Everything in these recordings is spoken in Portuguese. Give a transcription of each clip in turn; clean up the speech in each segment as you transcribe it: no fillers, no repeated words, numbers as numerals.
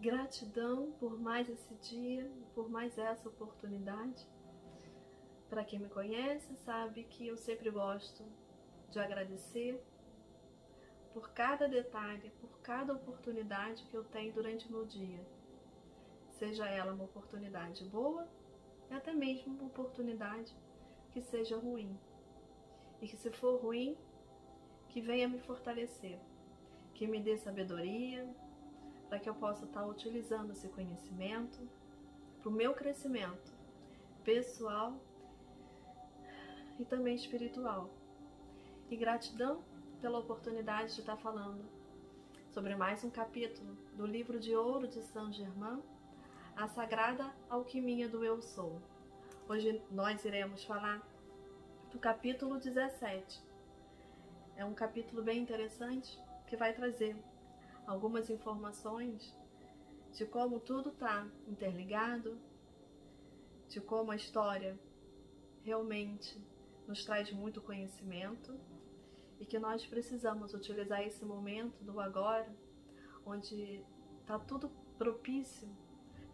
Gratidão por mais esse dia, por mais essa oportunidade. Para quem me conhece, sabe que eu sempre gosto de agradecer por cada detalhe, por cada oportunidade que eu tenho durante o meu dia. Seja ela uma oportunidade boa e até mesmo uma oportunidade que seja ruim. E que se for ruim, que venha me fortalecer, que me dê sabedoria, para que eu possa estar utilizando esse conhecimento para o meu crescimento pessoal e também espiritual. E gratidão pela oportunidade de estar falando sobre mais um capítulo do livro de ouro de Saint Germain, A Sagrada Alquimia do Eu Sou. Hoje nós iremos falar do capítulo 17. É um capítulo bem interessante que vai trazer algumas informações de como tudo está interligado, de como a história realmente nos traz muito conhecimento e que nós precisamos utilizar esse momento do agora, onde está tudo propício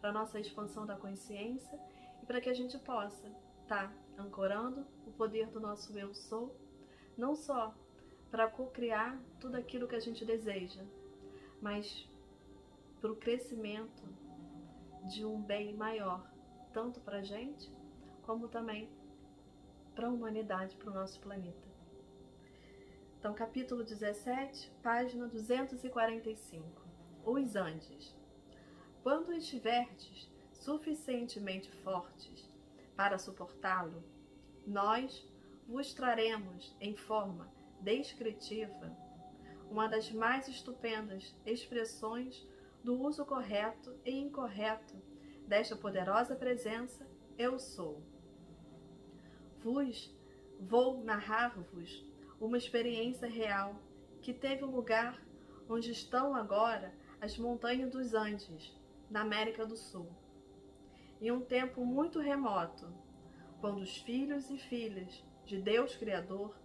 para a nossa expansão da consciência e para que a gente possa estar ancorando o poder do nosso Eu Sou, não só para co-criar tudo aquilo que a gente deseja, mas para o crescimento de um bem maior, tanto para a gente, como também para a humanidade, para o nosso planeta. Então, capítulo 17, página 245. Os Andes. Quando estiverdes suficientemente fortes para suportá-lo, nós vos traremos em forma descritiva uma das mais estupendas expressões do uso correto e incorreto desta poderosa presença Eu Sou. Vou narrar-vos uma experiência real que teve lugar onde estão agora as montanhas dos Andes, na América do Sul. Em um tempo muito remoto, quando os filhos e filhas de Deus Criador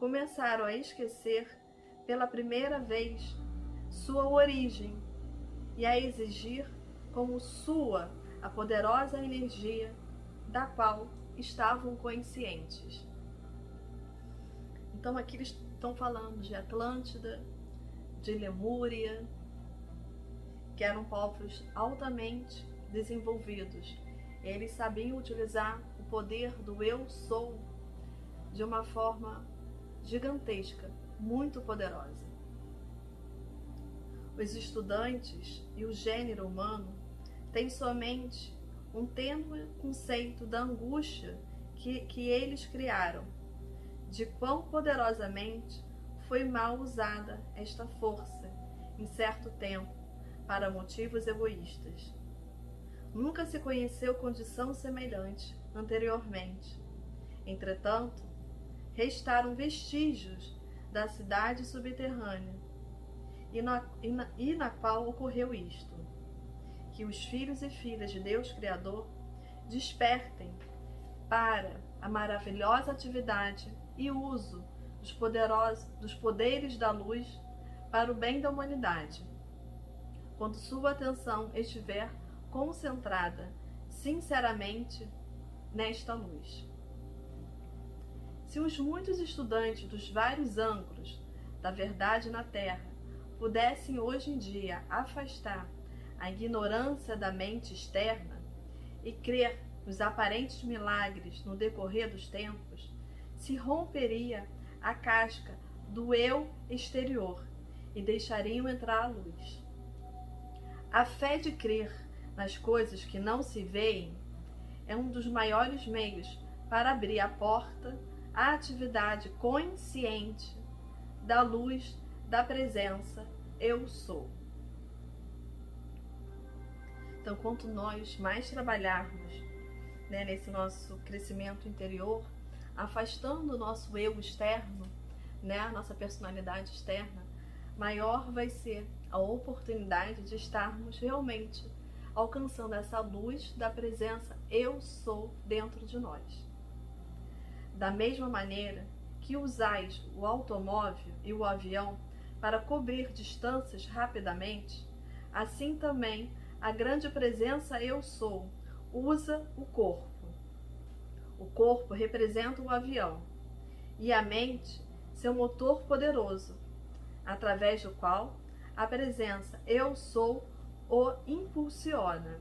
começaram a esquecer pela primeira vez sua origem e a exigir como sua a poderosa energia da qual estavam conscientes. Então aqui eles estão falando de Atlântida, de Lemúria, que eram povos altamente desenvolvidos. Eles sabiam utilizar o poder do Eu Sou de uma forma gigantesca, muito poderosa. Os estudantes e o gênero humano têm somente um tênue conceito da angústia que eles criaram, de quão poderosamente foi mal usada esta força em certo tempo para motivos egoístas. Nunca se conheceu condição semelhante anteriormente. Entretanto, restaram vestígios da cidade subterrânea e na qual ocorreu isto: que os filhos e filhas de Deus Criador despertem para a maravilhosa atividade e uso dos poderes da luz para o bem da humanidade, quando sua atenção estiver concentrada sinceramente nesta luz. Se os muitos estudantes dos vários ângulos da verdade na Terra pudessem hoje em dia afastar a ignorância da mente externa e crer nos aparentes milagres no decorrer dos tempos, se romperia a casca do eu exterior e deixariam entrar a luz. A fé de crer nas coisas que não se veem é um dos maiores meios para abrir a porta à atividade consciente da luz da presença Eu Sou. Então, quanto nós mais trabalharmos nesse nosso crescimento interior, afastando o nosso eu externo, a nossa personalidade externa, maior vai ser a oportunidade de estarmos realmente alcançando essa luz da presença Eu Sou dentro de nós. Da mesma maneira que usais o automóvel e o avião para cobrir distâncias rapidamente, assim também a grande presença eu sou usa o corpo. O corpo representa o avião e a mente seu motor poderoso, através do qual a presença eu sou o impulsiona.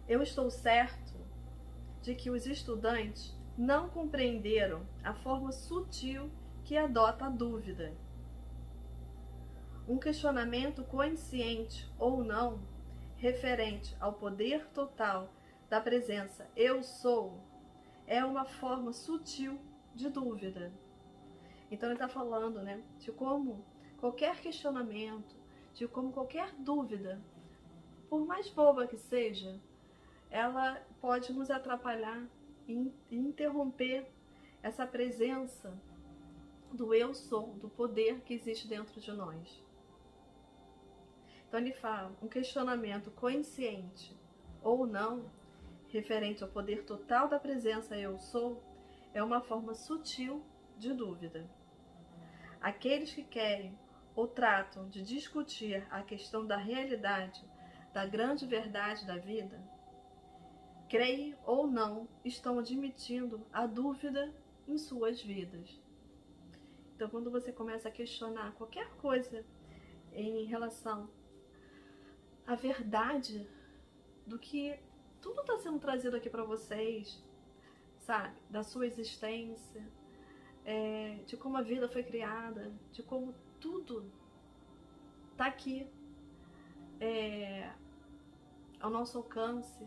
Eu estou certo de que os estudantes não compreenderam a forma sutil que adota a dúvida. Um questionamento consciente ou não, referente ao poder total da presença eu sou, é uma forma sutil de dúvida. Então ele está falando, né, de como qualquer questionamento, de como qualquer dúvida, por mais boba que seja, ela pode nos atrapalhar e interromper essa presença do eu sou, do poder que existe dentro de nós. Então ele fala, um questionamento consciente ou não, referente ao poder total da presença eu sou, é uma forma sutil de dúvida. Aqueles que querem ou tratam de discutir a questão da realidade, da grande verdade da vida, creem ou não, estão admitindo a dúvida em suas vidas. Então, quando você começa a questionar qualquer coisa em relação à verdade do que tudo está sendo trazido aqui para vocês, sabe? Da sua existência, de como a vida foi criada, de como tudo está aqui ao nosso alcance.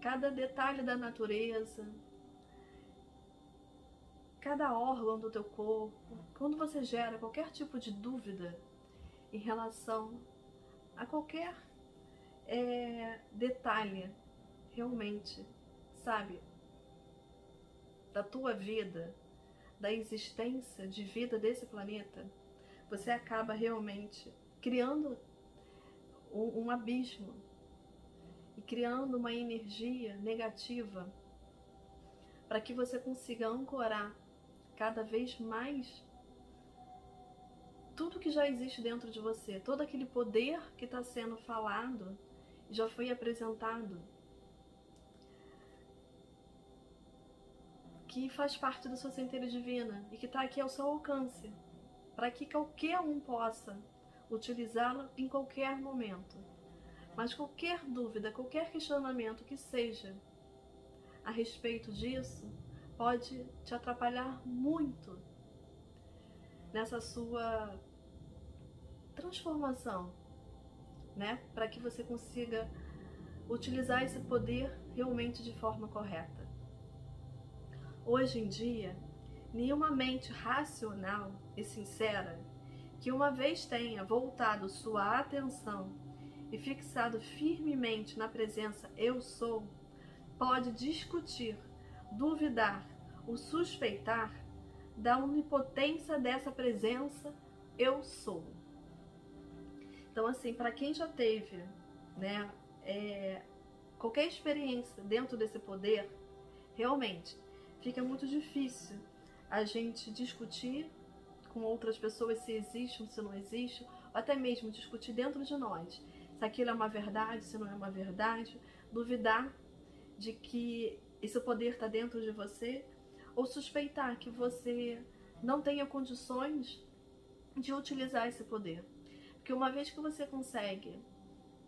Cada detalhe da natureza, cada órgão do teu corpo. Quando você gera qualquer tipo de dúvida em relação a qualquer detalhe, realmente, sabe, da tua vida, da existência de vida desse planeta, você acaba realmente criando um abismo e criando uma energia negativa para que você consiga ancorar cada vez mais tudo que já existe dentro de você, todo aquele poder que está sendo falado, já foi apresentado, que faz parte da sua centelha divina e que está aqui ao seu alcance, para que qualquer um possa utilizá-la em qualquer momento. Mas qualquer dúvida, qualquer questionamento que seja a respeito disso, pode te atrapalhar muito nessa sua transformação, né? Para que você consiga utilizar esse poder realmente de forma correta. Hoje em dia, nenhuma mente racional e sincera que uma vez tenha voltado sua atenção e fixado firmemente na presença eu sou, pode discutir, duvidar ou suspeitar da onipotência dessa presença eu sou. Então, assim, para quem já teve, né, qualquer experiência dentro desse poder, realmente fica muito difícil a gente discutir com outras pessoas se existe ou se não existe, ou até mesmo discutir dentro de nós se aquilo é uma verdade, se não é uma verdade, duvidar de que esse poder está dentro de você, ou suspeitar que você não tenha condições de utilizar esse poder. Porque uma vez que você consegue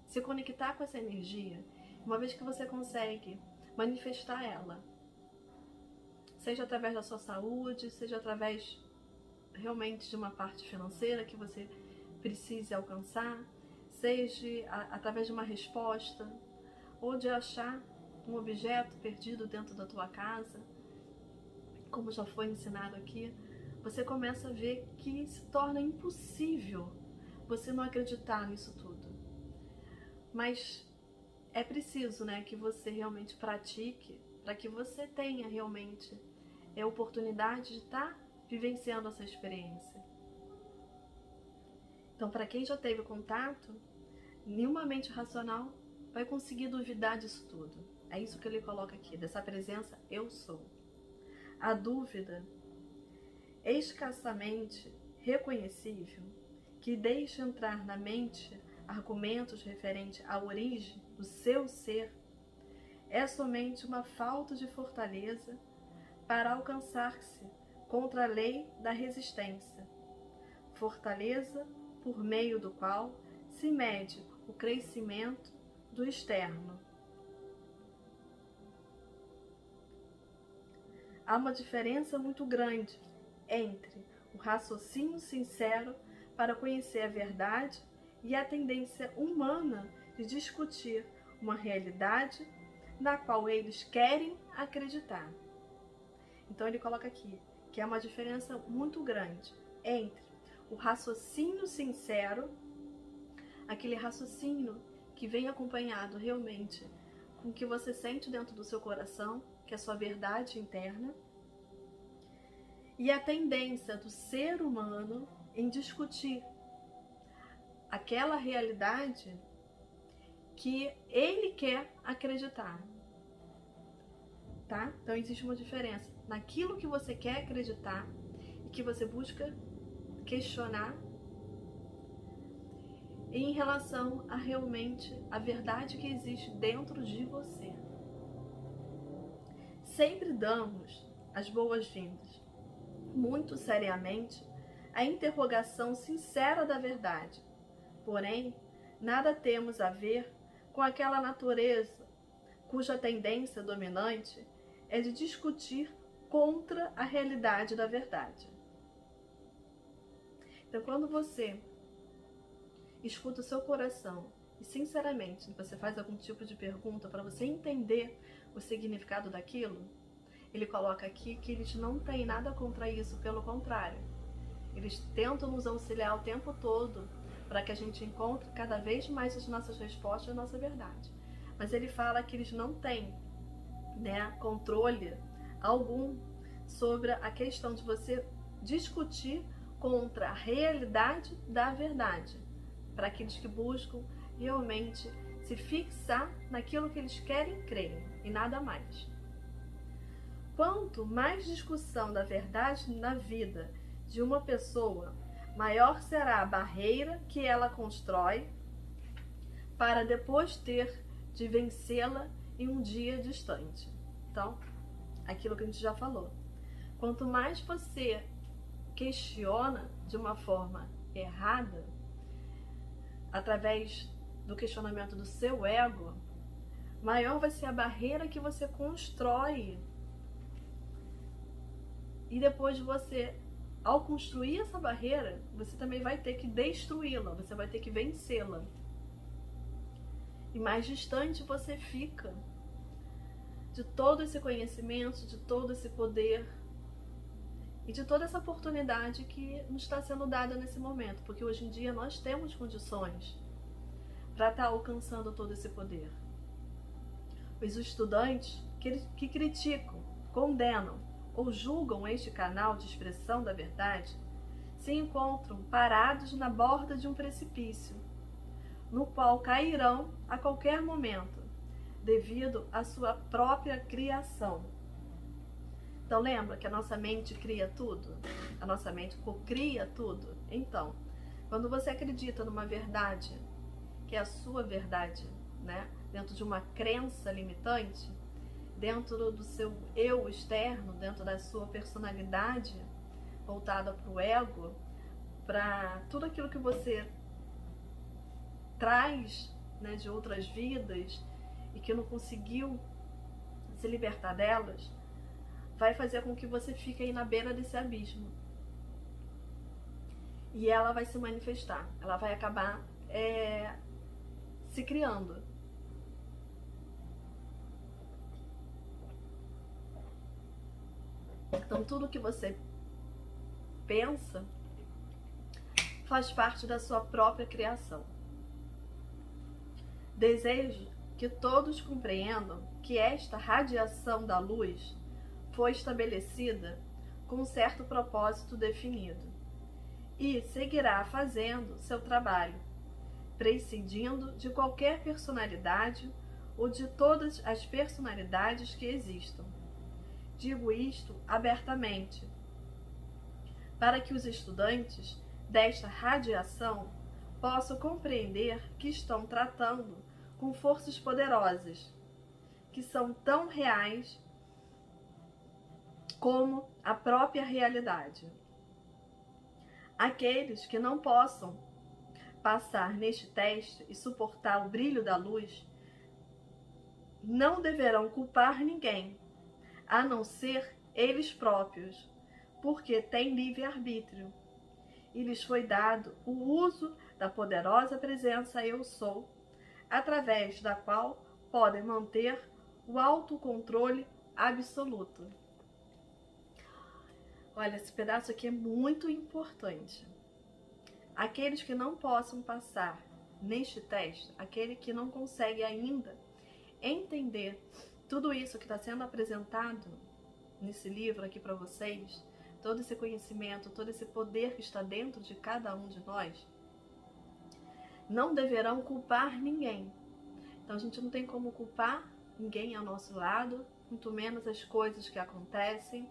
se conectar com essa energia, uma vez que você consegue manifestar ela, seja através da sua saúde, seja através realmente de uma parte financeira que você precise alcançar, seja através de uma resposta, ou de achar um objeto perdido dentro da tua casa, como já foi ensinado aqui, você começa a ver que se torna impossível você não acreditar nisso tudo. Mas é preciso, né, que você realmente pratique para que você tenha realmente a oportunidade de estar vivenciando essa experiência. Então, para quem já teve contato, nenhuma mente racional vai conseguir duvidar disso tudo. É isso que ele coloca aqui, dessa presença eu sou. A dúvida escassamente reconhecível que deixa entrar na mente argumentos referentes à origem do seu ser, é somente uma falta de fortaleza para alcançar-se contra a lei da resistência, fortaleza por meio do qual se mede o crescimento do externo. Há uma diferença muito grande entre o raciocínio sincero para conhecer a verdade e a tendência humana de discutir uma realidade na qual eles querem acreditar. Então ele coloca aqui que há uma diferença muito grande entre o raciocínio sincero, aquele raciocínio que vem acompanhado realmente com o que você sente dentro do seu coração, que é a sua verdade interna, e a tendência do ser humano em discutir aquela realidade que ele quer acreditar, tá? Então existe uma diferença naquilo que você quer acreditar e que você busca questionar em relação a realmente a verdade que existe dentro de você. Sempre damos as boas-vindas, muito seriamente, à interrogação sincera da verdade. Porém, nada temos a ver com aquela natureza cuja tendência dominante é de discutir contra a realidade da verdade. Então, quando você escuta o seu coração e, sinceramente, você faz algum tipo de pergunta para você entender o significado daquilo, ele coloca aqui que eles não têm nada contra isso, pelo contrário. Eles tentam nos auxiliar o tempo todo para que a gente encontre cada vez mais as nossas respostas, a nossa verdade. Mas ele fala que eles não têm, controle algum sobre a questão de você discutir contra a realidade da verdade, para aqueles que buscam realmente se fixar naquilo que eles querem crer e nada mais. Quanto mais discussão da verdade na vida de uma pessoa, maior será a barreira que ela constrói para depois ter de vencê-la em um dia distante. Então, aquilo que a gente já falou. Quanto mais você questiona de uma forma errada, através do questionamento do seu ego, maior vai ser a barreira que você constrói. E depois você, ao construir essa barreira, você também vai ter que destruí-la, você vai ter que vencê-la. E mais distante você fica de todo esse conhecimento, de todo esse poder e de toda essa oportunidade que nos está sendo dada nesse momento, porque hoje em dia nós temos condições para estar alcançando todo esse poder. Os estudantes que criticam, condenam ou julgam este canal de expressão da verdade se encontram parados na borda de um precipício, no qual cairão a qualquer momento, devido à sua própria criação. Então lembra que a nossa mente cria tudo? A nossa mente cocria tudo? Então, quando você acredita numa verdade, que é a sua verdade, dentro de uma crença limitante, dentro do seu eu externo, dentro da sua personalidade voltada para o ego, para tudo aquilo que você traz de outras vidas e que não conseguiu se libertar delas, vai fazer com que você fique aí na beira desse abismo. E ela vai se manifestar, ela vai acabar se criando. Então tudo que você pensa faz parte da sua própria criação. Desejo que todos compreendam que esta radiação da luz foi estabelecida com um certo propósito definido e seguirá fazendo seu trabalho, prescindindo de qualquer personalidade ou de todas as personalidades que existam. Digo isto abertamente, para que os estudantes desta radiação, posso compreender que estão tratando com forças poderosas, que são tão reais como a própria realidade. Aqueles que não possam passar neste teste e suportar o brilho da luz não deverão culpar ninguém, a não ser eles próprios, porque têm livre-arbítrio e lhes foi dado o uso da poderosa presença Eu Sou, através da qual podem manter o autocontrole absoluto. Olha, esse pedaço aqui é muito importante. Aqueles que não possam passar neste teste, aquele que não consegue ainda entender tudo isso que está sendo apresentado nesse livro aqui para vocês, todo esse conhecimento, todo esse poder que está dentro de cada um de nós, não deverão culpar ninguém. Então a gente não tem como culpar ninguém ao nosso lado, muito menos as coisas que acontecem,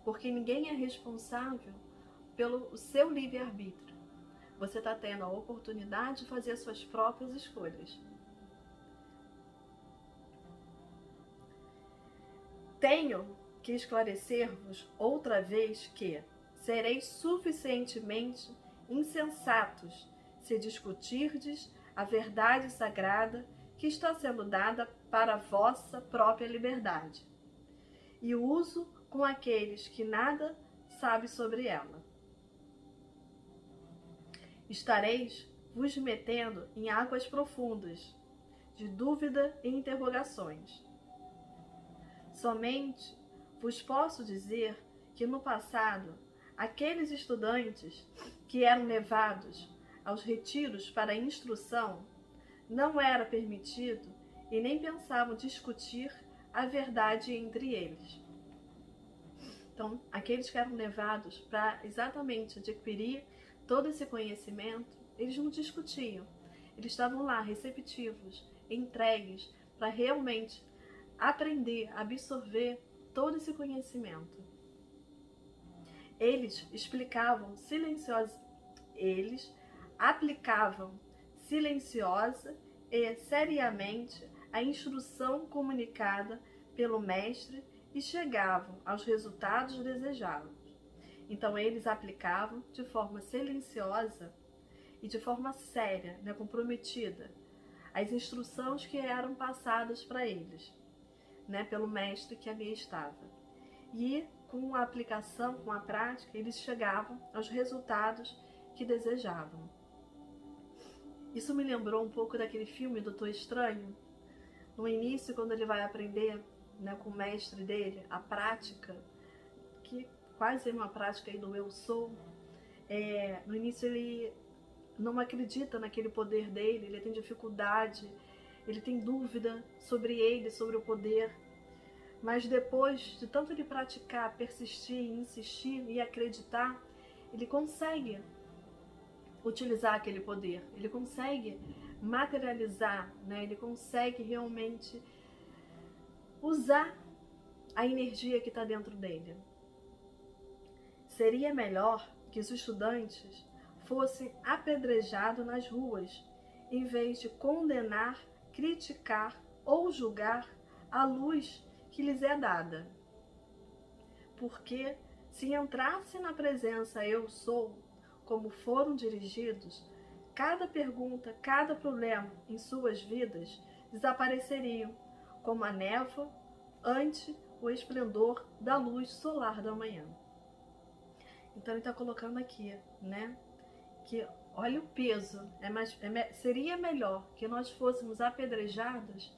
porque ninguém é responsável pelo seu livre-arbítrio. Você está tendo a oportunidade de fazer as suas próprias escolhas. Tenho que esclarecer-vos outra vez que sereis suficientemente insensatos se discutirdes a verdade sagrada que está sendo dada para a vossa própria liberdade, e o uso com aqueles que nada sabem sobre ela. Estareis vos metendo em águas profundas, de dúvida e interrogações. Somente vos posso dizer que no passado, aqueles estudantes que eram levados aos retiros para instrução, não era permitido e nem pensavam discutir a verdade entre eles. Então, aqueles que eram levados para exatamente adquirir todo esse conhecimento, eles não discutiam. Eles estavam lá, receptivos, entregues, para realmente aprender, absorver todo esse conhecimento. Eles explicavam eles aplicavam silenciosa e seriamente a instrução comunicada pelo mestre e chegavam aos resultados desejados. Então eles aplicavam de forma silenciosa e de forma séria, comprometida, as instruções que eram passadas para eles, pelo mestre que ali estava. E com a aplicação, com a prática, eles chegavam aos resultados que desejavam. Isso me lembrou um pouco daquele filme Doutor Estranho. No início, quando ele vai aprender com o mestre dele a prática, que quase é uma prática aí do Eu Sou, no início ele não acredita naquele poder dele, ele tem dificuldade, ele tem dúvida sobre ele, sobre o poder. Mas depois de tanto ele praticar, persistir, insistir e acreditar, ele consegue utilizar aquele poder, ele consegue materializar, ele consegue realmente usar a energia que está dentro dele. Seria melhor que os estudantes fossem apedrejados nas ruas, em vez de condenar, criticar ou julgar a luz que lhes é dada. Porque se entrasse na presença Eu Sou, como foram dirigidos, cada pergunta, cada problema em suas vidas desapareceriam, como a névoa ante o esplendor da luz solar da manhã. Então ele está colocando aqui, que olha o peso, seria melhor que nós fôssemos apedrejados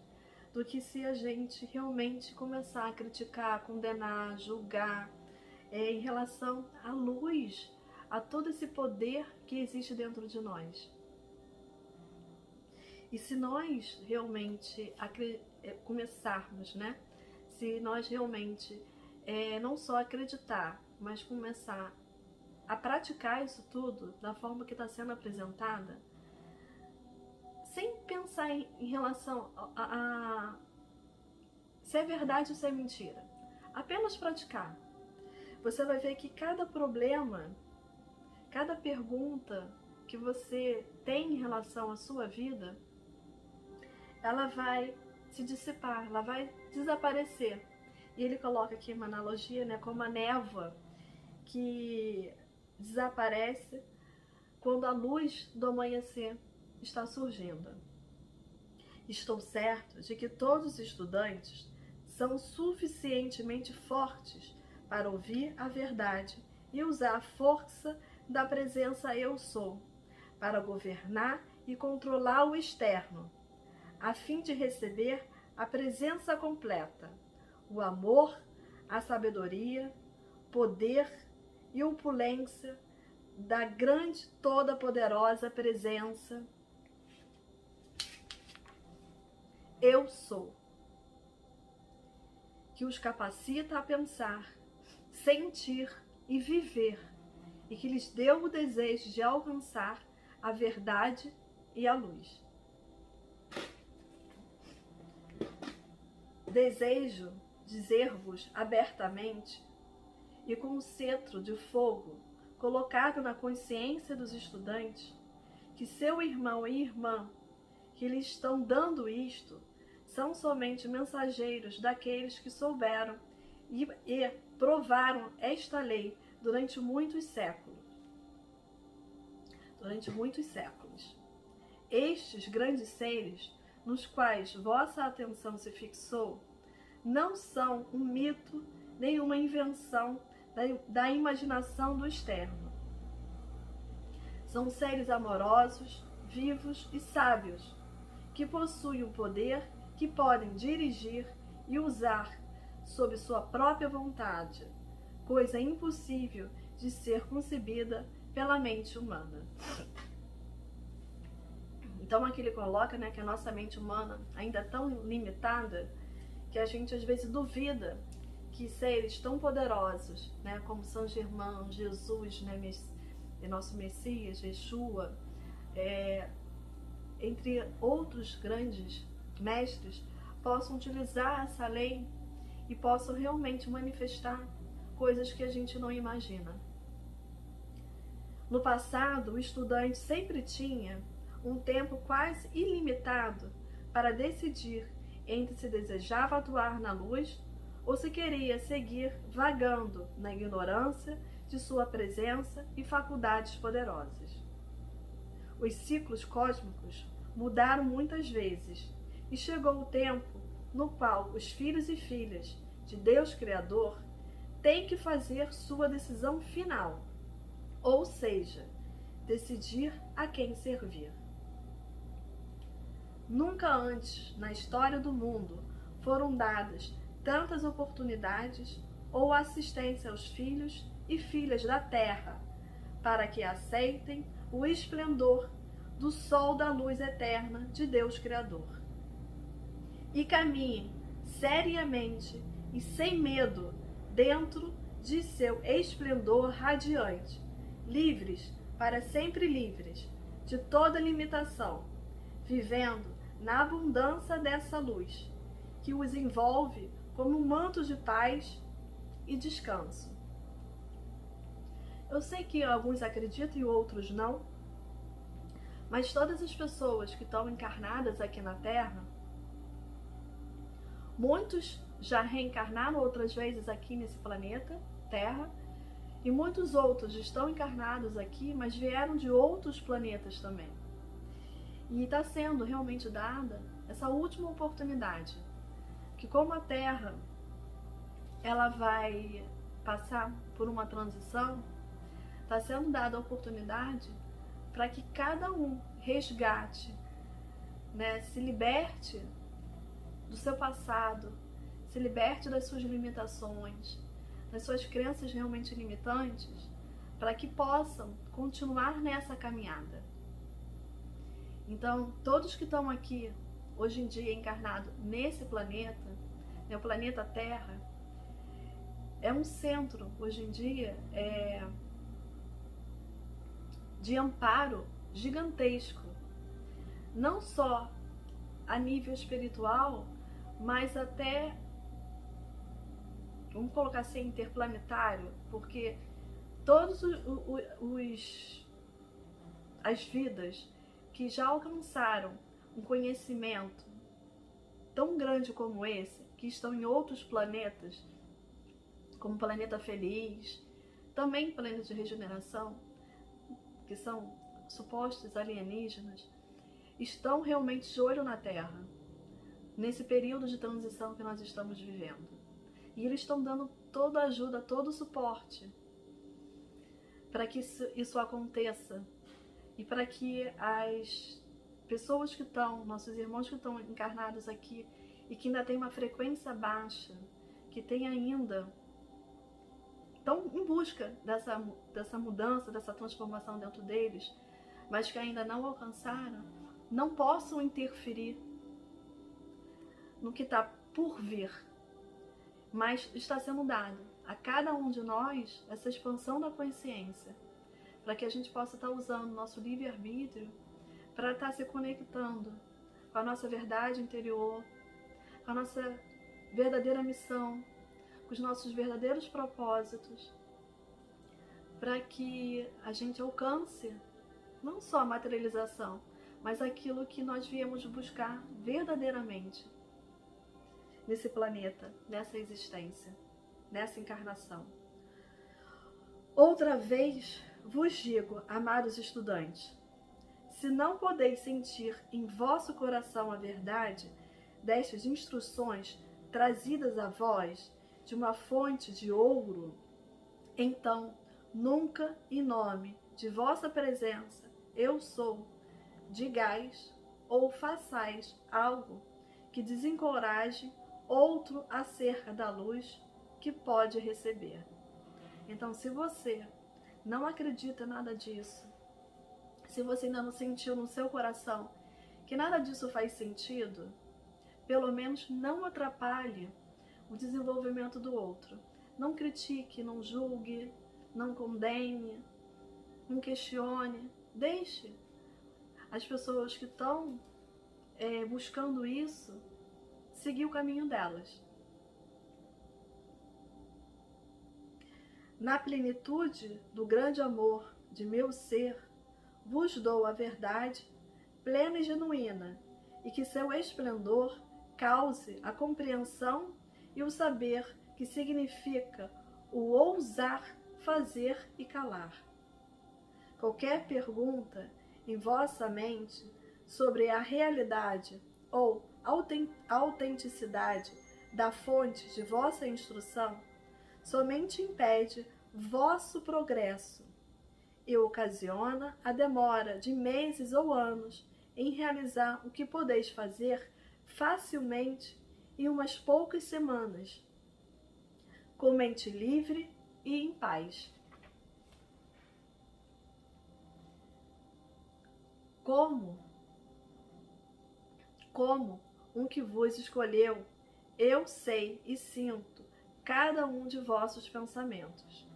do que se a gente realmente começar a criticar, condenar, julgar, em relação à luz, a todo esse poder que existe dentro de nós. E se nós realmente começarmos, se nós realmente não só acreditar, mas começar a praticar isso tudo da forma que está sendo apresentada, sem pensar em relação a se é verdade ou se é mentira, apenas praticar, você vai ver que cada problema cada pergunta que você tem em relação à sua vida, ela vai se dissipar, ela vai desaparecer. E ele coloca aqui uma analogia, né, como a névoa que desaparece quando a luz do amanhecer está surgindo. Estou certo de que todos os estudantes são suficientemente fortes para ouvir a verdade e usar a força da presença Eu Sou para governar e controlar o externo, a fim de receber a presença completa, o amor, a sabedoria, poder e opulência da grande, toda-poderosa presença Eu Sou, que os capacita a pensar, sentir e viver, e que lhes deu o desejo de alcançar a verdade e a luz. Desejo dizer-vos abertamente e com o cetro de fogo colocado na consciência dos estudantes que seu irmão e irmã que lhe estão dando isto são somente mensageiros daqueles que souberam e provaram esta lei durante muitos séculos. Estes grandes seres, nos quais vossa atenção se fixou, não são um mito nem uma invenção da imaginação do externo. São seres amorosos, vivos e sábios, que possuem um poder que podem dirigir e usar sob sua própria vontade, coisa impossível de ser concebida pela mente humana. Então aqui ele coloca, né, que a nossa mente humana ainda é tão limitada que a gente às vezes duvida que seres tão poderosos, né, como São Germão, Jesus, né, nosso Messias, Yeshua, entre outros grandes mestres, possam utilizar essa lei e possam realmente manifestar coisas que a gente não imagina. No passado, o estudante sempre tinha um tempo quase ilimitado para decidir entre se desejava atuar na luz ou se queria seguir vagando na ignorância de sua presença e faculdades poderosas. Os ciclos cósmicos mudaram muitas vezes e chegou o tempo no qual os filhos e filhas de Deus Criador têm que fazer sua decisão final, ou seja, decidir a quem servir. Nunca antes na história do mundo foram dadas tantas oportunidades ou assistência aos filhos e filhas da terra para que aceitem o esplendor do sol da luz eterna de Deus Criador e caminhem seriamente e sem medo dentro de seu esplendor radiante, livres para sempre livres de toda limitação, vivendo na abundância dessa luz, que os envolve como um manto de paz e descanso. Eu sei que alguns acreditam e outros não, mas todas as pessoas que estão encarnadas aqui na Terra, muitos já reencarnaram outras vezes aqui nesse planeta Terra, e muitos outros estão encarnados aqui, mas vieram de outros planetas também. E está sendo realmente dada essa última oportunidade, que como a Terra ela vai passar por uma transição, está sendo dada a oportunidade para que cada um resgate, né, se liberte do seu passado, se liberte das suas limitações, das suas crenças realmente limitantes, para que possam continuar nessa caminhada. Então, todos que estão aqui, hoje em dia, encarnados nesse planeta, né, o planeta Terra, é um centro, hoje em dia, de amparo gigantesco. Não só a nível espiritual, mas até, vamos colocar assim, interplanetário, porque todos as vidas que já alcançaram um conhecimento tão grande como esse, que estão em outros planetas, como o planeta feliz, também planeta de regeneração, que são supostos alienígenas, estão realmente de olho na Terra, nesse período de transição que nós estamos vivendo. E eles estão dando toda a ajuda, todo o suporte para que isso aconteça e para que as pessoas que estão, nossos irmãos que estão encarnados aqui e que ainda têm uma frequência baixa, que tem ainda, estão em busca dessa mudança, dessa transformação dentro deles, mas que ainda não alcançaram, não possam interferir no que está por vir, mas está sendo dado a cada um de nós essa expansão da consciência, para que a gente possa estar usando nosso livre-arbítrio para estar se conectando com a nossa verdade interior, com a nossa verdadeira missão, com os nossos verdadeiros propósitos, para que a gente alcance não só a materialização, mas aquilo que nós viemos buscar verdadeiramente nesse planeta, nessa existência, nessa encarnação. Outra vez vos digo, amados estudantes, se não podeis sentir em vosso coração a verdade destas instruções trazidas a vós de uma fonte de ouro, então nunca em nome de vossa presença eu sou, digais ou façais algo que desencoraje outro acerca da luz que pode receber. Então, se você não acredita nada disso, se você ainda não sentiu no seu coração que nada disso faz sentido, pelo menos não atrapalhe o desenvolvimento do outro. Não critique, não julgue, não condene, não questione. Deixe as pessoas que estão buscando isso seguir o caminho delas. Na plenitude do grande amor de meu ser, vos dou a verdade plena e genuína, e que seu esplendor cause a compreensão e o saber que significa o ousar fazer e calar. Qualquer pergunta em vossa mente sobre a realidade ou autenticidade da fonte de vossa instrução somente impede vosso progresso e ocasiona a demora de meses ou anos em realizar o que podeis fazer facilmente em umas poucas semanas, com mente livre e em paz. Como um que vos escolheu, eu sei e sinto cada um de vossos pensamentos.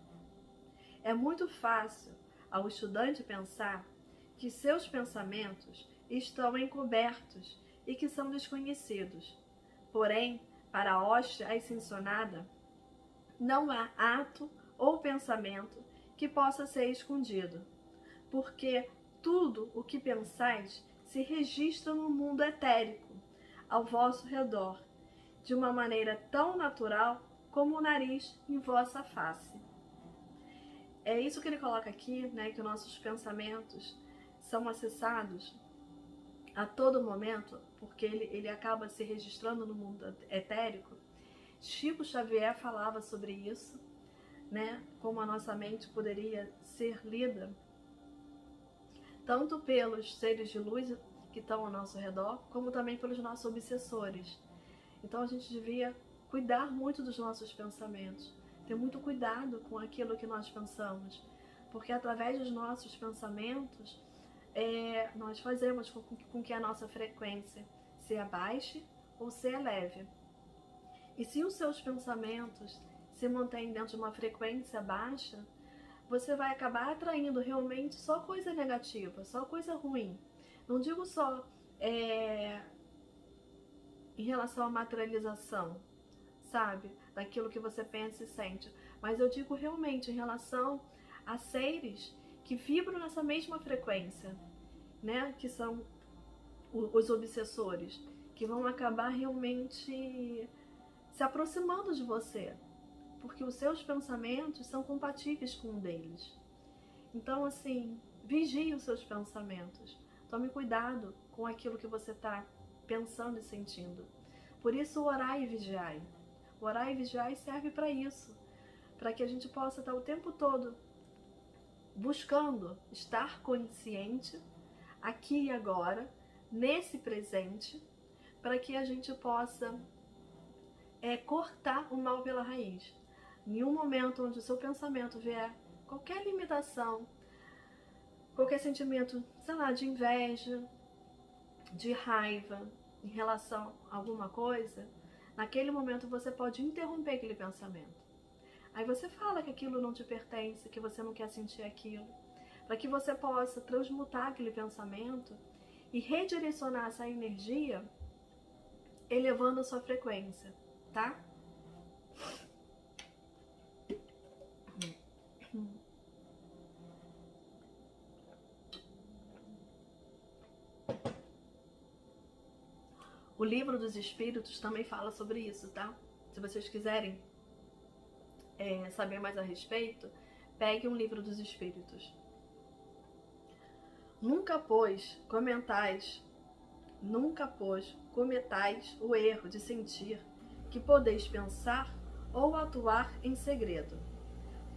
É muito fácil ao estudante pensar que seus pensamentos estão encobertos e que são desconhecidos. Porém, para a hóstia ascensionada, não há ato ou pensamento que possa ser escondido, porque tudo o que pensais se registra no mundo etérico, ao vosso redor, de uma maneira tão natural como o nariz em vossa face. É isso que ele coloca aqui, né, que nossos pensamentos são acessados a todo momento, porque ele acaba se registrando no mundo etérico. Chico Xavier falava sobre isso, né, como a nossa mente poderia ser lida tanto pelos seres de luz que estão ao nosso redor, como também pelos nossos obsessores. Então a gente devia cuidar muito dos nossos pensamentos, ter muito cuidado com aquilo que nós pensamos, porque através dos nossos pensamentos nós fazemos com que a nossa frequência se abaixe ou se eleve. E se os seus pensamentos se mantêm dentro de uma frequência baixa, você vai acabar atraindo realmente só coisa negativa, só coisa ruim. Não digo só em relação à materialização, sabe? Daquilo que você pensa e sente. Mas eu digo realmente em relação a seres que vibram nessa mesma frequência, né? Que são os obsessores, que vão acabar realmente se aproximando de você, porque os seus pensamentos são compatíveis com um deles. Então, assim, vigie os seus pensamentos. Tome cuidado com aquilo que você está pensando e sentindo. Por isso, orai e vigiai. Orar e vigiar serve para isso, para que a gente possa estar o tempo todo buscando estar consciente aqui e agora, nesse presente, para que a gente possa cortar o mal pela raiz. Em um momento onde o seu pensamento vier qualquer limitação, qualquer sentimento, sei lá, de inveja, de raiva em relação a alguma coisa, naquele momento você pode interromper aquele pensamento. Aí você fala que aquilo não te pertence, que você não quer sentir aquilo, para que você possa transmutar aquele pensamento e redirecionar essa energia, elevando a sua frequência, tá? O Livro dos Espíritos também fala sobre isso, tá? Se vocês quiserem saber mais a respeito, pegue um Livro dos Espíritos. Nunca, pois, cometais o erro de sentir que podeis pensar ou atuar em segredo.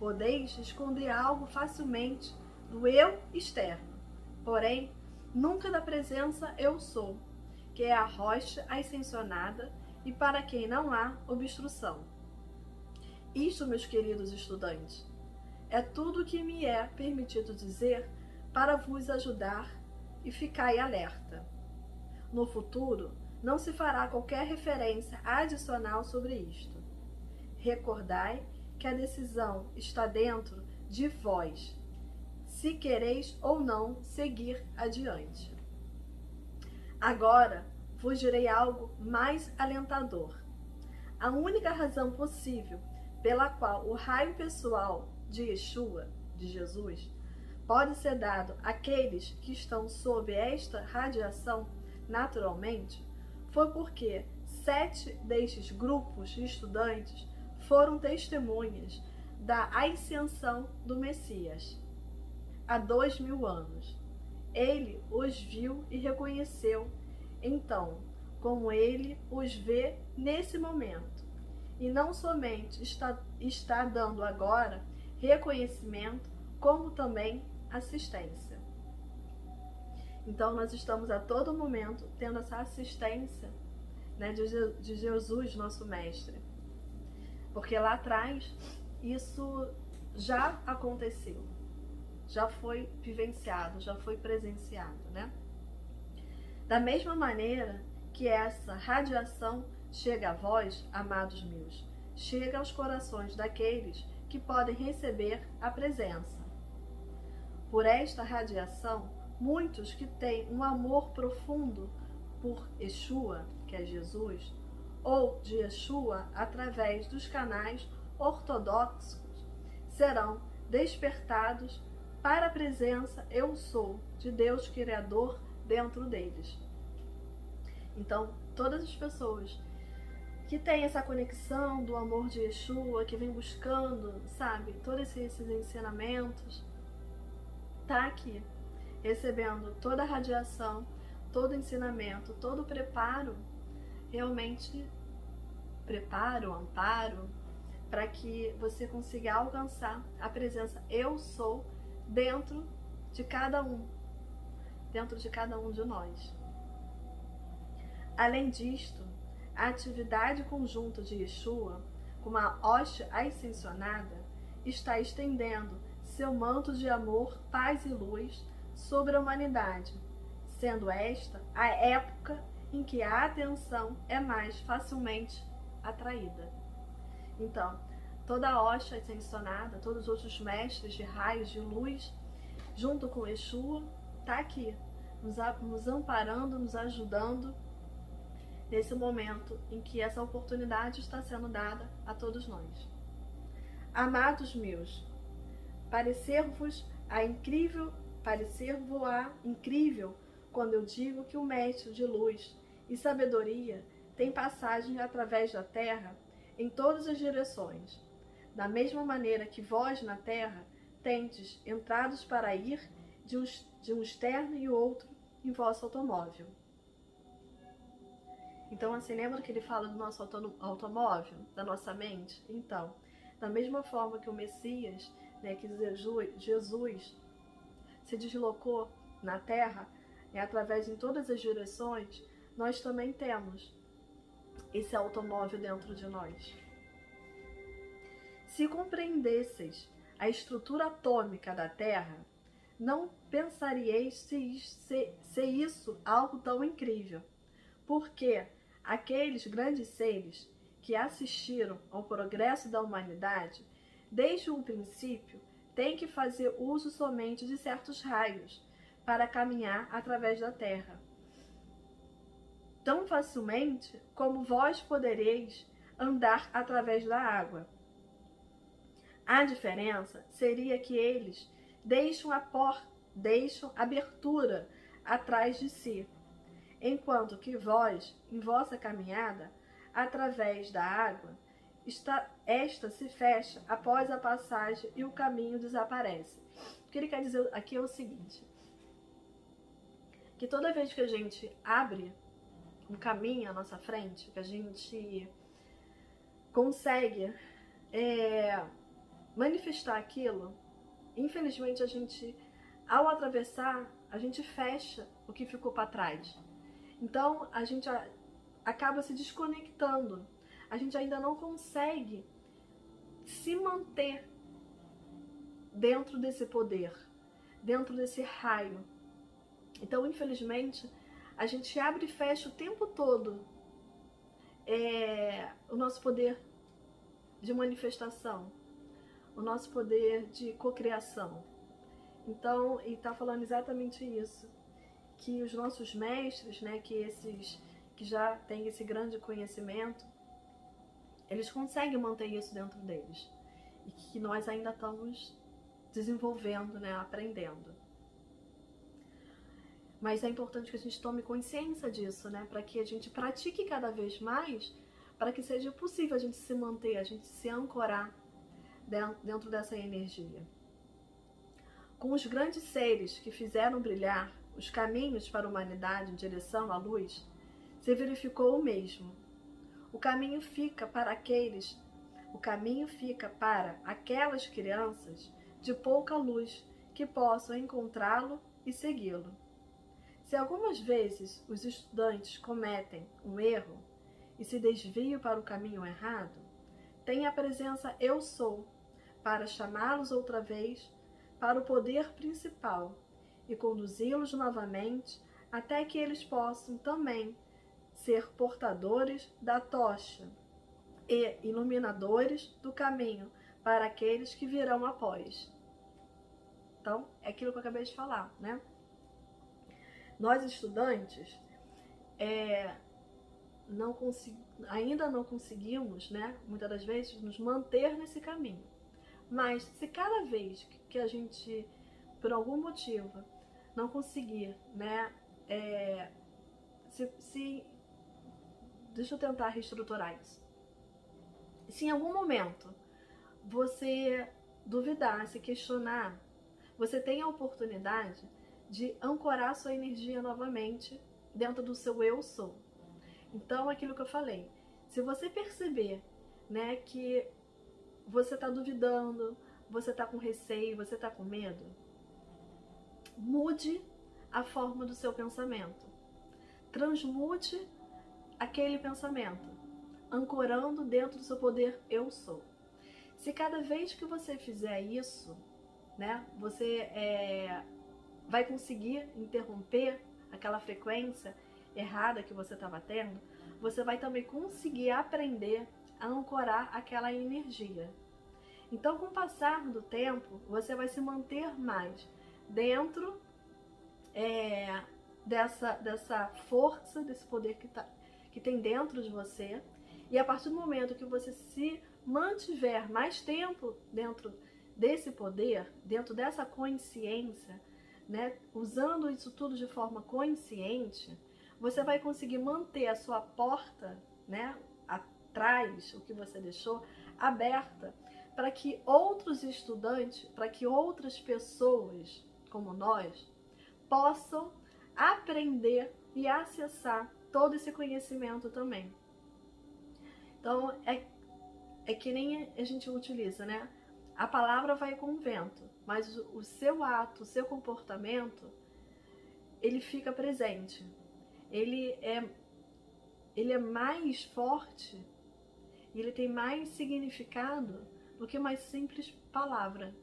Podeis esconder algo facilmente do eu externo, porém, nunca da presença eu sou, que é a rocha ascensionada e para quem não há obstrução. Isto, meus queridos estudantes, é tudo o que me é permitido dizer para vos ajudar e ficai alerta. No futuro, não se fará qualquer referência adicional sobre isto. Recordai que a decisão está dentro de vós, se quereis ou não seguir adiante. Agora vos direi algo mais alentador. A única razão possível pela qual o raio pessoal de Yeshua, de Jesus, pode ser dado àqueles que estão sob esta radiação naturalmente, foi porque 7 destes grupos de estudantes foram testemunhas da ascensão do Messias há 2000 anos. Ele os viu e reconheceu, então, como ele os vê nesse momento, e não somente está dando agora reconhecimento, como também assistência. Então, nós estamos a todo momento tendo essa assistência, né, de Jesus, nosso Mestre. Porque lá atrás, isso já aconteceu, já foi vivenciado, já foi presenciado, né? Da mesma maneira que essa radiação chega a vós, amados meus, chega aos corações daqueles que podem receber a presença. Por esta radiação, muitos que têm um amor profundo por Yeshua, que é Jesus, ou de Yeshua através dos canais ortodoxos, serão despertados para a presença Eu Sou de Deus Criador dentro deles. Então, todas as pessoas que têm essa conexão do amor de Yeshua, que vem buscando, sabe, todos esses ensinamentos, tá aqui, recebendo toda a radiação, todo o ensinamento, todo o preparo, realmente preparo, amparo, para que você consiga alcançar a presença Eu Sou dentro de cada um de nós. Além disto, a atividade conjunta de Yeshua, como a hóstia ascensionada, está estendendo seu manto de amor, paz e luz sobre a humanidade, sendo esta a época em que a atenção é mais facilmente atraída. Então, toda a hóstia ascensionada, todos os outros mestres de raios de luz, junto com Yeshua, está aqui, nos amparando, nos ajudando nesse momento em que essa oportunidade está sendo dada a todos nós. Amados meus, parecer-vos-á incrível quando eu digo que o Mestre de luz e sabedoria tem passagem através da terra em todas as direções, da mesma maneira que vós na terra tendes entrados para ir de um externo e outro em vosso automóvel. Então, assim, lembra que ele fala do nosso automóvel, da nossa mente? Então, da mesma forma que o Messias, né, que Jesus se deslocou na terra, através em todas as direções, nós também temos esse automóvel dentro de nós. Se compreendesseis a estrutura atômica da Terra, não pensaríeis se isso algo tão incrível, porque aqueles grandes seres que assistiram ao progresso da humanidade, desde o princípio, têm que fazer uso somente de certos raios para caminhar através da Terra. Tão facilmente como vós podereis andar através da água. A diferença seria que eles deixam abertura atrás de si, enquanto que vós, em vossa caminhada através da água, esta se fecha após a passagem e o caminho desaparece. O que ele quer dizer aqui é o seguinte, que toda vez que a gente abre um caminho à nossa frente, que a gente consegue manifestar aquilo, infelizmente a gente, ao atravessar, a gente fecha o que ficou para trás. Então a gente acaba se desconectando, a gente ainda não consegue se manter dentro desse poder, dentro desse raio. Então, infelizmente, a gente abre e fecha o tempo todo o nosso poder de manifestação, o nosso poder de cocriação. Então, ele está falando exatamente isso, que os nossos mestres, né, que esses que já têm esse grande conhecimento, eles conseguem manter isso dentro deles, e que nós ainda estamos desenvolvendo, né, aprendendo. Mas é importante que a gente tome consciência disso, né, para que a gente pratique cada vez mais, para que seja possível a gente se manter, a gente se ancorar dentro dessa energia. Com os grandes seres que fizeram brilhar os caminhos para a humanidade em direção à luz, se verificou o mesmo. O caminho fica para aquelas crianças de pouca luz que possam encontrá-lo e segui-lo. Se algumas vezes os estudantes cometem um erro e se desviam para o caminho errado, tem a presença Eu Sou para chamá-los outra vez para o poder principal e conduzi-los novamente até que eles possam também ser portadores da tocha e iluminadores do caminho para aqueles que virão após. Então, é aquilo que eu acabei de falar, né? Nós estudantes ainda não conseguimos, né, muitas das vezes, nos manter nesse caminho. Mas se cada vez que a gente, por algum motivo, não conseguir, né, deixa eu tentar reestruturar isso. Se em algum momento você duvidar, se questionar, você tem a oportunidade de ancorar sua energia novamente dentro do seu Eu Sou. Então, aquilo que eu falei, se você perceber, né, que você está duvidando, você está com receio, você está com medo, mude a forma do seu pensamento. Transmute aquele pensamento, ancorando dentro do seu poder Eu Sou. Se cada vez que você fizer isso, né, você vai conseguir interromper aquela frequência errada que você estava tendo, você vai também conseguir aprender a ancorar aquela energia. Então, com o passar do tempo, você vai se manter mais dentro dessa força, desse poder que tem dentro de você. E a partir do momento que você se mantiver mais tempo dentro desse poder, dentro dessa consciência, né, usando isso tudo de forma consciente, você vai conseguir manter a sua porta, né, atrás, o que você deixou, aberta, para que outros estudantes, para que outras pessoas como nós, possam aprender e acessar todo esse conhecimento também. Então, é que nem a gente utiliza, né? A palavra vai com o vento, mas o seu ato, o seu comportamento, ele fica presente. Ele é mais forte, ele tem mais significado do que uma simples palavra.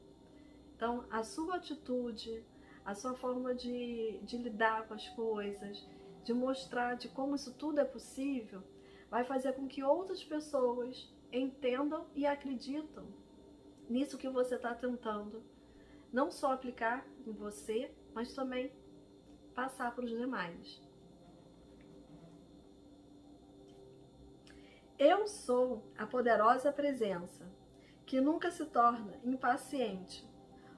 Então, a sua atitude, a sua forma de lidar com as coisas, de mostrar de como isso tudo é possível, vai fazer com que outras pessoas entendam e acreditam nisso que você está tentando não só aplicar em você, mas também passar para os demais. Eu sou a poderosa presença que nunca se torna impaciente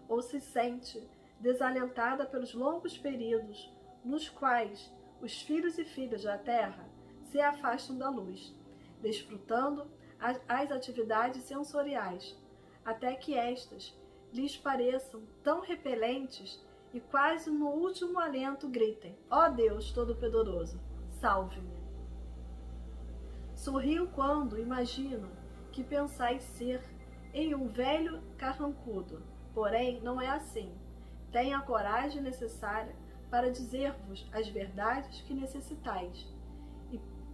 ou se sente desalentada pelos longos períodos nos quais os filhos e filhas da Terra se afastam da luz, desfrutando as atividades sensoriais, até que estas lhes pareçam tão repelentes e quase no último alento gritem: ó Deus Todo-Poderoso, salve-me! Sorrio quando imagino que pensais ser em um velho carrancudo, porém não é assim. Tenha a coragem necessária para dizer-vos as verdades que necessitais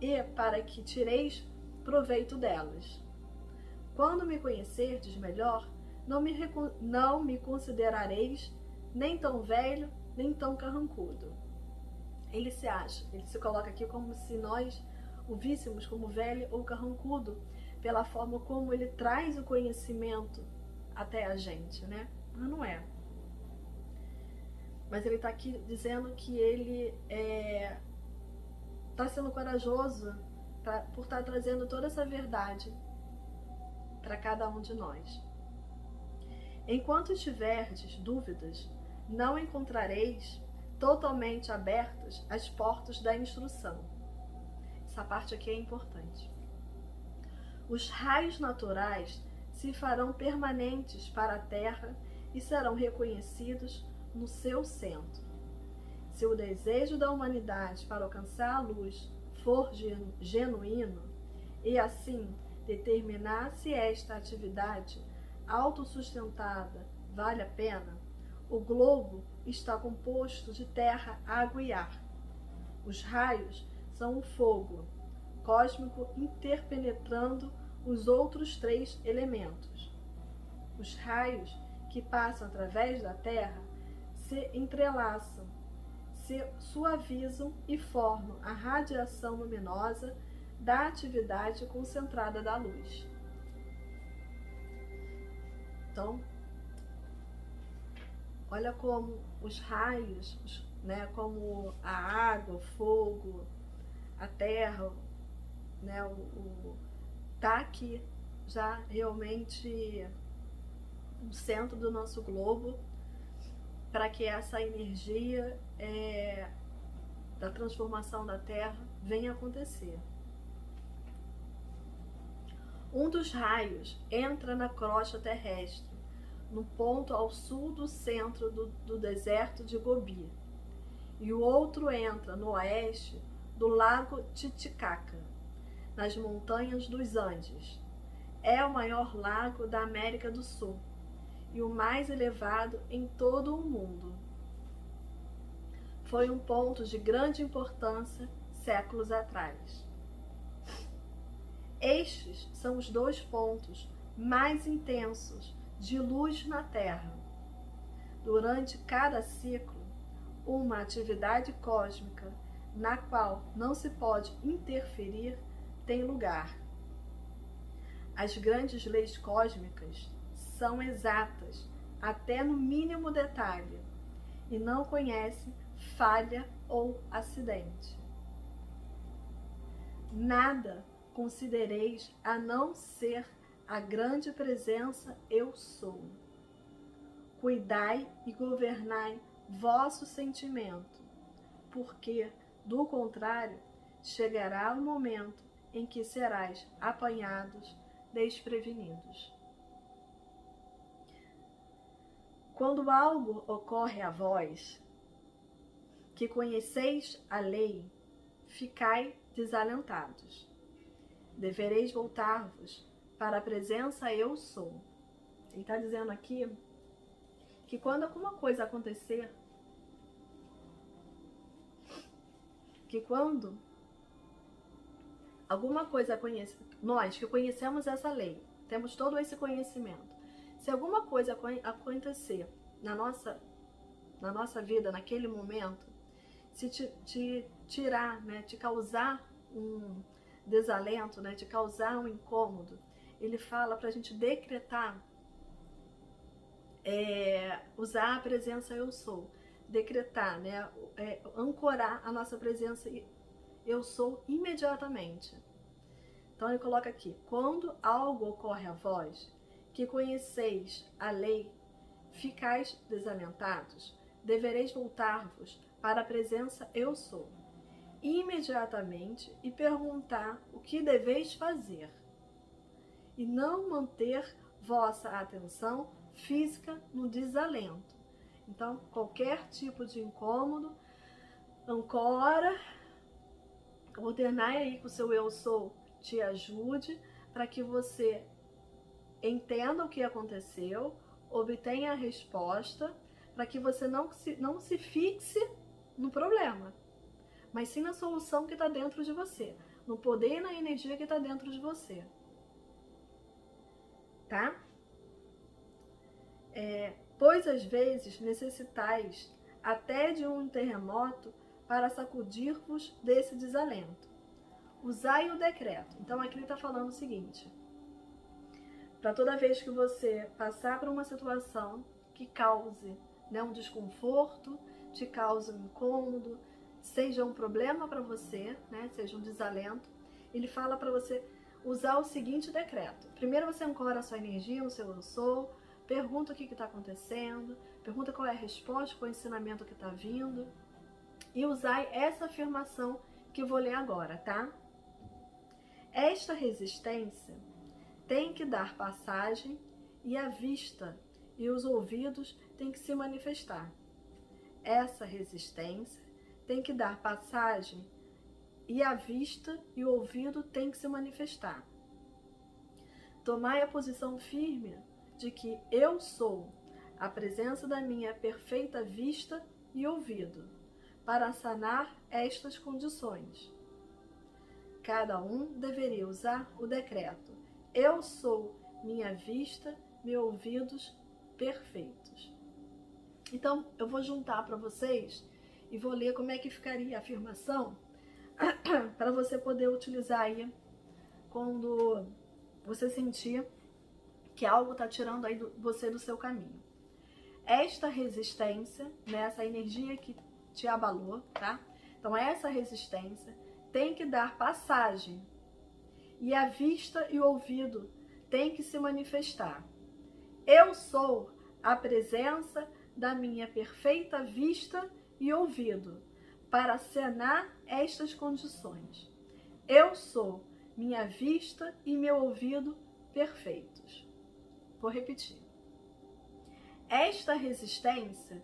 e para que tireis proveito delas. Quando me conhecerdes melhor, não me considerareis nem tão velho, nem tão carrancudo. Ele se coloca aqui como se nós o víssemos como velho ou carrancudo, pela forma como ele traz o conhecimento até a gente, né? Mas não é. Mas ele está aqui dizendo que ele está sendo corajoso por estar trazendo toda essa verdade para cada um de nós. Enquanto tiverdes dúvidas, não encontrareis totalmente abertas as portas da instrução. Essa parte aqui é importante. Os raios naturais se farão permanentes para a Terra e serão reconhecidos no seu centro. Se o desejo da humanidade para alcançar a luz for genuíno e assim determinar se esta atividade autossustentada vale a pena, o globo está composto de terra, água e ar. Os raios são o fogo cósmico interpenetrando os outros 3 elementos. Os raios que passam através da Terra se entrelaçam, se suavizam e formam a radiação luminosa da atividade concentrada da luz. Então, olha como os raios, né, como a água, o fogo, a terra, né, tá aqui já realmente no centro do nosso globo, para que essa energia da transformação da Terra venha acontecer. Um dos raios entra na crosta terrestre, no ponto ao sul do centro do deserto de Gobi, e o outro entra no oeste do lago Titicaca, nas montanhas dos Andes. É o maior lago da América do Sul e o mais elevado em todo o mundo. Foi um ponto de grande importância séculos atrás. Estes são os 2 pontos mais intensos de luz na Terra. Durante cada ciclo, uma atividade cósmica na qual não se pode interferir tem lugar. As grandes leis cósmicas são exatas até no mínimo detalhe e não conhecem falha ou acidente. Nada considereis a não ser a grande presença eu sou. cuidai e governai vosso sentimento, porque, do contrário, chegará o momento em que serás apanhados desprevenidos. Quando algo ocorre a vós, que conheceis a lei, ficai desalentados. Devereis voltar-vos para a presença eu sou. Ele está dizendo aqui que quando alguma coisa acontecer, que quando alguma coisa nós que conhecemos essa lei, temos todo esse conhecimento, se alguma coisa acontecer na nossa vida, naquele momento, se te tirar, né, te causar um desalento, né, te causar um incômodo, ele fala para a gente decretar, usar a presença eu sou, decretar, né, ancorar a nossa presença eu sou imediatamente. Então ele coloca aqui, quando algo ocorre a vós, que conheceis a lei, ficais desalentados, devereis voltar-vos para a presença eu sou, imediatamente, e perguntar o que deveis fazer, e não manter vossa atenção física no desalento. Então, qualquer tipo de incômodo, ancora, ordenai aí que o seu eu sou te ajude para que você entenda o que aconteceu, obtenha a resposta, para que você não se fixe no problema, mas sim na solução que está dentro de você, no poder e na energia que está dentro de você. Tá? Pois às vezes necessitais até de um terremoto para sacudir-vos desse desalento. Usai o decreto. Então aqui ele está falando o seguinte: para toda vez que você passar por uma situação que cause, né, um desconforto, te cause um incômodo, seja um problema para você, né, seja um desalento, ele fala para você usar o seguinte decreto. Primeiro você ancora a sua energia, o seu eu sou, pergunta o que está acontecendo, pergunta qual é a resposta, qual é o ensinamento que está vindo, e usai essa afirmação que eu vou ler agora, tá? Esta resistência tem que dar passagem e a vista e os ouvidos têm que se manifestar. Essa resistência tem que dar passagem e a vista e o ouvido têm que se manifestar. Tomai a posição firme de que eu sou a presença da minha perfeita vista e ouvido, para sanar estas condições. Cada um deveria usar o decreto: eu sou minha vista, meus ouvidos perfeitos. Então, eu vou juntar para vocês e vou ler como é que ficaria a afirmação para você poder utilizar aí quando você sentir que algo está tirando aí você do seu caminho. Esta resistência, né, essa energia que te abalou, tá? Então, essa resistência tem que dar passagem e a vista e o ouvido tem que se manifestar. Eu sou a presença da minha perfeita vista e ouvido para sanar estas condições. Eu sou minha vista e meu ouvido perfeitos. Vou repetir. Esta resistência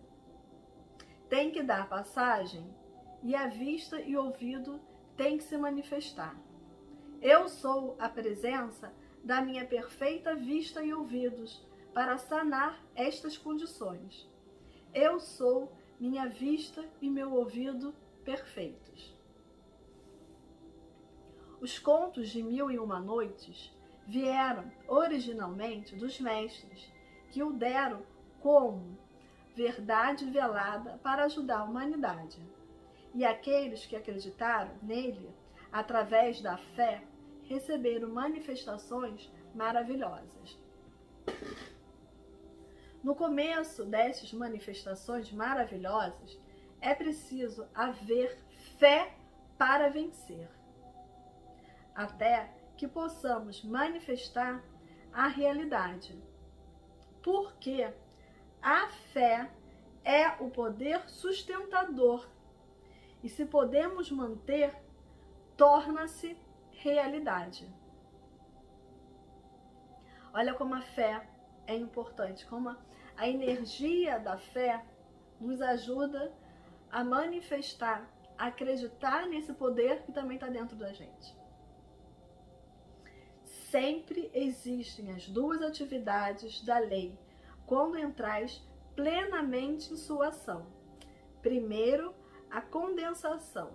tem que dar passagem e a vista e o ouvido tem que se manifestar. Eu sou a presença da minha perfeita vista e ouvidos para sanar estas condições. Eu sou minha vista e meu ouvido perfeitos. Os contos de 1001 Noites vieram originalmente dos mestres, que o deram como verdade velada para ajudar a humanidade. E aqueles que acreditaram nele, através da fé, receberam manifestações maravilhosas. No começo destas manifestações maravilhosas, é preciso haver fé para vencer, até que possamos manifestar a realidade. Porque A fé é o poder sustentador. E se podemos manter, torna-se realidade. Olha como a fé é importante, como a energia da fé nos ajuda a manifestar, a acreditar nesse poder que também está dentro da gente. Sempre existem as duas atividades da lei quando entrais plenamente em sua ação. Primeiro, a condensação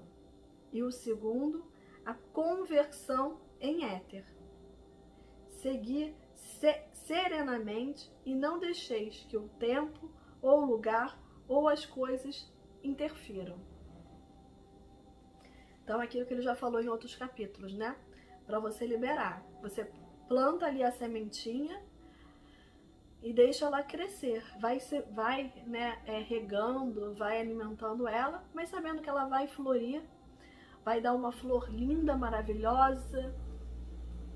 e o segundo, a conversão em éter. Segui serenamente e não deixeis que o tempo, ou o lugar, ou as coisas interfiram. Então, aquilo que ele já falou em outros capítulos, né? Para você liberar. Você planta ali a sementinha e deixa ela crescer. Vai né, regando, vai alimentando ela, mas sabendo que ela vai florir, vai dar uma flor linda, maravilhosa,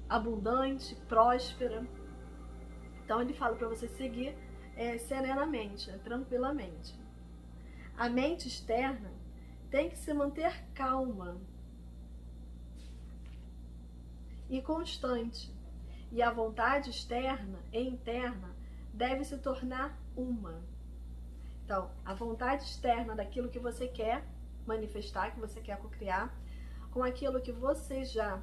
abundante, próspera. Então ele fala para você seguir serenamente, tranquilamente. A mente externa tem que se manter calma e constante. E a vontade externa e interna deve se tornar uma. Então, a vontade externa daquilo que você quer manifestar, que você quer cocriar, com aquilo que você já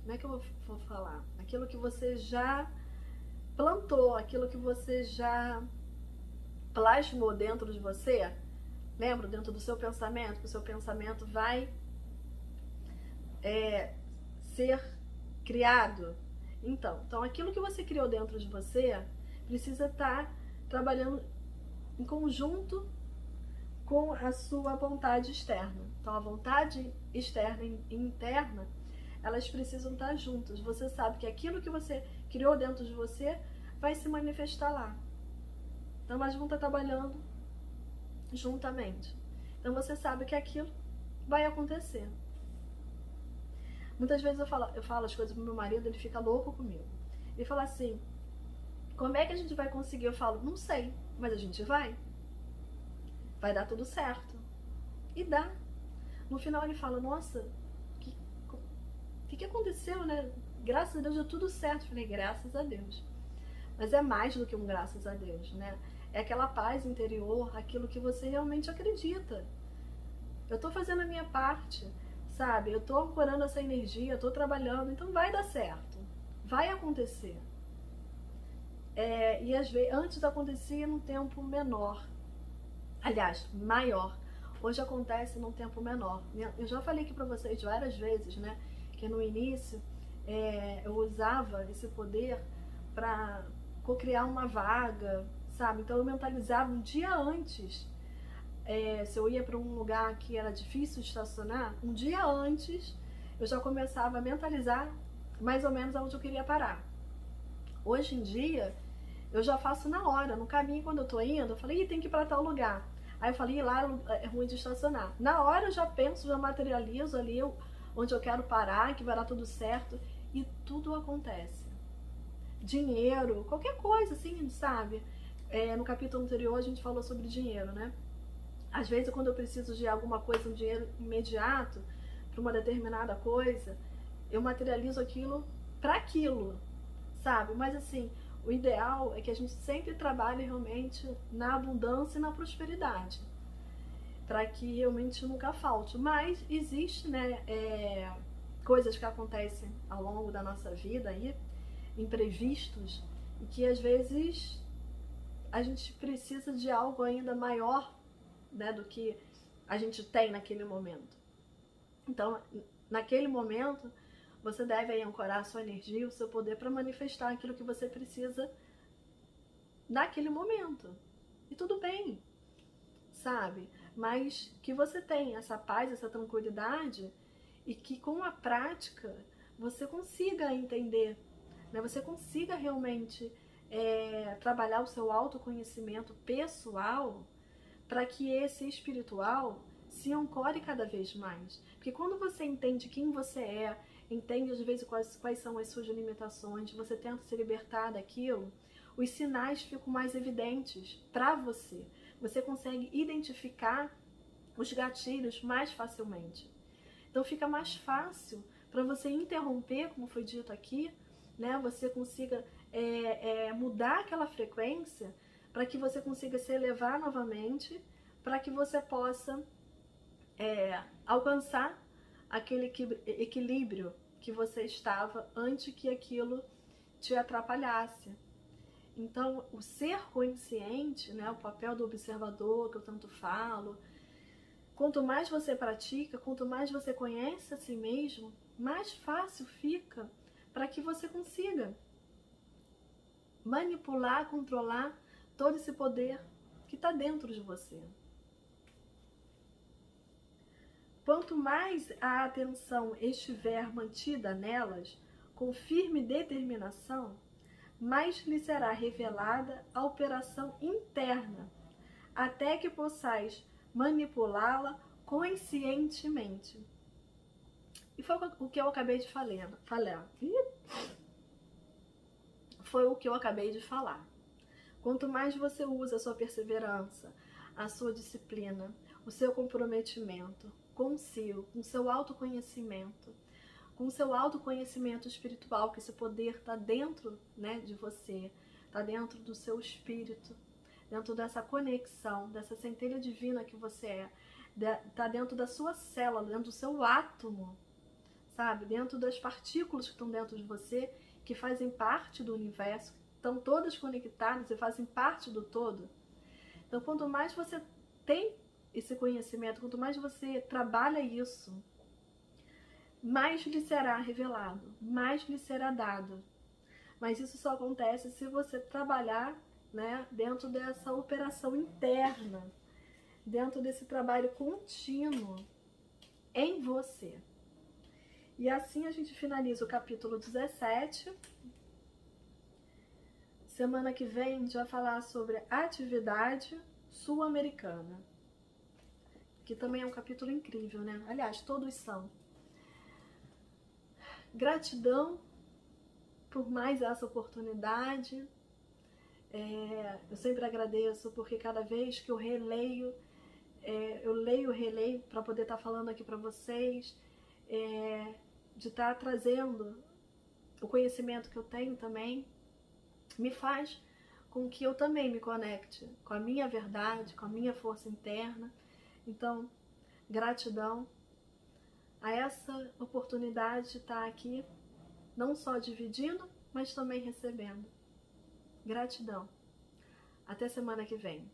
como é que eu vou falar? Aquilo que você já plantou, aquilo que você já plasmou dentro de você, lembra? Dentro do seu pensamento, que o seu pensamento vai ser criado. Então, aquilo que você criou dentro de você precisa estar trabalhando em conjunto com a sua vontade externa. Então, a vontade externa e interna, elas precisam estar juntas. Você sabe que aquilo que você criou dentro de você vai se manifestar lá. Então, elas vão estar trabalhando juntamente. Então, você sabe que aquilo vai acontecer. Muitas vezes eu falo as coisas pro meu marido, ele fica louco comigo. Ele fala assim, como é que a gente vai conseguir? Eu falo, não sei, mas a gente vai. Vai dar tudo certo. E dá. No final ele fala, nossa, o que aconteceu, né? Graças a Deus deu tudo certo. Eu falei, graças a Deus. Mas é mais do que um graças a Deus, né? É aquela paz interior, aquilo que você realmente acredita. Eu tô fazendo a minha parte, sabe? Eu tô ancorando essa energia, eu tô trabalhando, então vai dar certo. Vai acontecer. E às vezes, antes acontecia num tempo menor. Aliás, maior. Hoje acontece num tempo menor. Eu já falei aqui pra vocês várias vezes, né? Que no início eu usava esse poder para cocriar uma vaga, sabe? Então eu mentalizava um dia antes. Se eu ia para um lugar que era difícil estacionar, um dia antes eu já começava a mentalizar mais ou menos aonde eu queria parar. Hoje em dia, eu já faço na hora, no caminho quando eu tô indo, eu falei, tem que ir para tal lugar. Aí eu falei, lá é ruim de estacionar. Na hora eu já penso, já materializo ali onde eu quero parar, que vai dar tudo certo, e tudo acontece. Dinheiro, qualquer coisa, assim, sabe? No capítulo anterior a gente falou sobre dinheiro, né? Às vezes, quando eu preciso de alguma coisa, um dinheiro imediato, para uma determinada coisa, eu materializo aquilo para aquilo, sabe? Mas assim, o ideal é que a gente sempre trabalhe realmente na abundância e na prosperidade, para que realmente nunca falte. Mas existe, né, coisas que acontecem ao longo da nossa vida aí, imprevistos, e que às vezes a gente precisa de algo ainda maior, né, do que a gente tem naquele momento. Então, naquele momento, você deve aí ancorar a sua energia, o seu poder para manifestar aquilo que você precisa naquele momento. E tudo bem, sabe? Mas que você tenha essa paz, essa tranquilidade e que com a prática você consiga entender, né? Você consiga realmente trabalhar o seu autoconhecimento pessoal para que esse espiritual se ancore cada vez mais. Porque quando você entende quem você é entende às vezes quais são as suas limitações, você tenta se libertar daquilo, os sinais ficam mais evidentes para você. Você consegue identificar os gatilhos mais facilmente. Então fica mais fácil para você interromper, como foi dito aqui, né? Você consiga mudar aquela frequência para que você consiga se elevar novamente, para que você possa alcançar aquele equilíbrio que você estava antes que aquilo te atrapalhasse. Então, o ser consciente, né, o papel do observador que eu tanto falo, quanto mais você pratica, quanto mais você conhece a si mesmo, mais fácil fica para que você consiga manipular, controlar todo esse poder que está dentro de você. Quanto mais a atenção estiver mantida nelas, com firme determinação, mais lhe será revelada a operação interna, até que possais manipulá-la conscientemente. E foi o que eu acabei de falar. Foi o que eu acabei de falar. Quanto mais você usa a sua perseverança, a sua disciplina, o seu comprometimento consigo, com o seu autoconhecimento, com o seu autoconhecimento espiritual, que esse poder está dentro, né, de você, está dentro do seu espírito, dentro dessa conexão, dessa centelha divina que você é, está dentro da sua célula, dentro do seu átomo, sabe? Dentro das partículas que estão dentro de você, que fazem parte do universo, estão todas conectadas e fazem parte do todo. Então, quanto mais você tem esse conhecimento, quanto mais você trabalha isso, mais lhe será revelado, mais lhe será dado. Mas isso só acontece se você trabalhar, né, dentro dessa operação interna, dentro desse trabalho contínuo em você. E assim a gente finaliza o capítulo 17. Semana que vem a gente vai falar sobre atividade sul-americana, que também é um capítulo incrível, né? Aliás, todos são. Gratidão por mais essa oportunidade. Eu sempre agradeço porque cada vez que eu releio, eu releio para poder estar falando aqui para vocês, de estar trazendo o conhecimento que eu tenho também, me faz com que eu também me conecte com a minha verdade, com a minha força interna. Então, gratidão a essa oportunidade de estar aqui, não só dividindo, mas também recebendo. Gratidão. Até semana que vem.